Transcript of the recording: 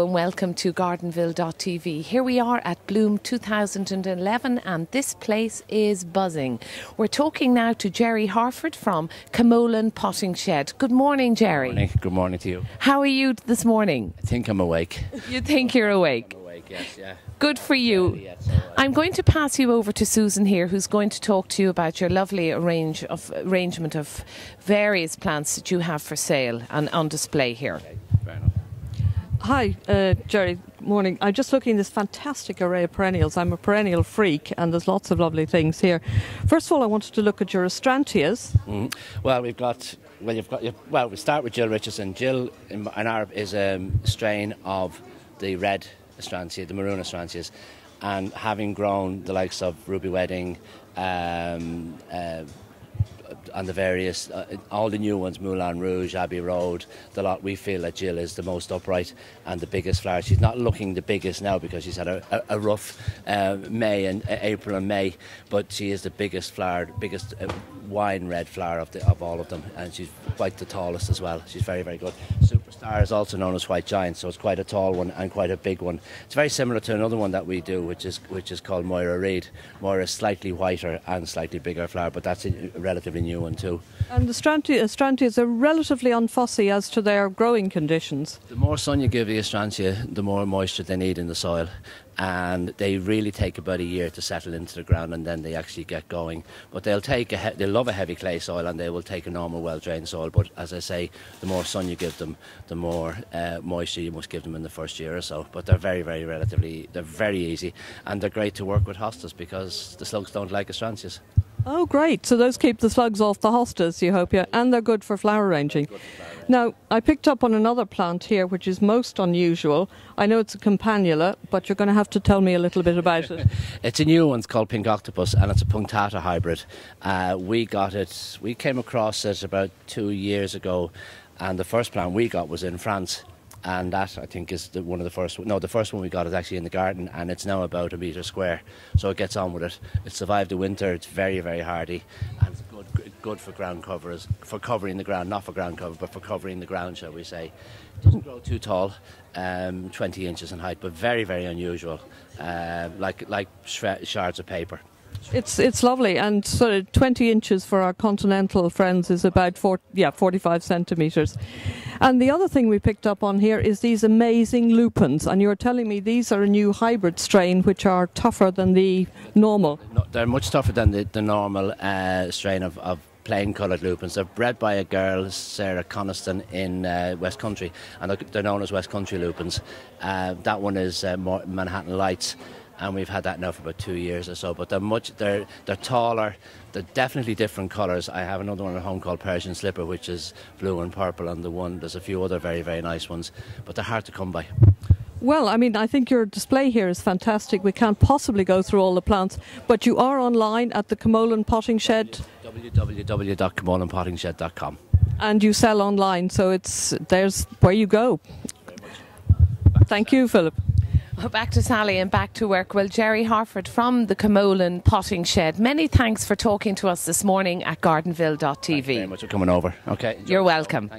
and welcome to gardenville.tv. Here we are at Bloom 2011 and this place is buzzing. We're talking now to Garry Harford from Camolin Potting Shed. Good morning, Garry. Good morning. Good morning to you. How are you this morning? I think I'm awake. You think you're awake? I'm awake, yes, yeah. Good for you. I'm going to pass you over to Susan here, who's going to talk to you about your lovely arrangement of various plants that you have for sale and on display here. Okay, fair enough. Hi, Garry. Morning. I'm just looking at this fantastic array of perennials. I'm a perennial freak, and there's lots of lovely things here. First of all, I wanted to look at your astrantias. Well, we start with Jill Richardson. Jill is a strain of the red astrantia, the maroon astrantias, and having grown the likes of Ruby Wedding, and the various, all the new ones, Moulin Rouge, Abbey Road, the lot, we feel that Jill is the most upright and the biggest flower. She's not looking the biggest now because she's had a rough April and May, but she is the biggest flower, biggest wine red flower of all of them, and she's quite the tallest as well. She's very, very good. Superstar is also known as White Giant, so it's quite a tall one and quite a big one. It's very similar to another one that we do, which is called Moira Reed. Moira is slightly whiter and slightly bigger flower, but that's a relatively new one too. And the astrantias are relatively unfussy as to their growing conditions. The more sun you give the astrantia, the more moisture they need in the soil, and they really take about a year to settle into the ground, and then they actually get going. But they'll love a heavy clay soil, and they will take a normal well-drained soil. But as I say, the more sun you give them, the more moisture you must give them in the first year or so. But they're very, very they're very easy, and they're great to work with hostas because the slugs don't like astrantias. Oh, great. So those keep the slugs off the hostas, you hope, yeah? And they're good for flower arranging. Now, I picked up on another plant here, which is most unusual. I know it's a campanula, but you're going to have to tell me a little bit about it. It's a new one. It's called Pink Octopus, and it's a punctata hybrid. We came across it about 2 years ago, and the first plant we got was in France. And that, I think, is one of the first. No, the first one we got is actually in the garden, and it's now about 1 metre square. So it gets on with it. It survived the winter. It's very, very hardy, and it's good for ground covers, for covering the ground, not for ground cover, but for covering the ground, shall we say. It doesn't grow too tall, 20 inches in height, but very, very unusual, like shards of paper. It's lovely, and sort of 20 inches for our continental friends is about 45 centimetres. And the other thing we picked up on here is these amazing lupins, and you were telling me these are a new hybrid strain which are tougher than the normal. No, they're much tougher than the normal strain of plain coloured lupins. They're bred by a girl, Sarah Coniston, in West Country, and they're known as West Country lupins. That one is more Manhattan Lights, and we've had that now for about 2 years or so. But they're taller. They're definitely different colours. I have another one at home called Persian Slipper, which is blue and purple, and there's a few other very, very nice ones, but they're hard to come by. Well, I mean, I think your display here is fantastic. We can't possibly go through all the plants, but you are online at the Camolin Potting Shed. www.camolinpottingshed.com. And you sell online, so there's where you go. Thank you, Philip. Back to Sally and back to work. Well, Garry Harford from the Camolin Potting Shed, many thanks for talking to us this morning at gardenville.tv. Thank you very much for coming over. Okay. You're welcome.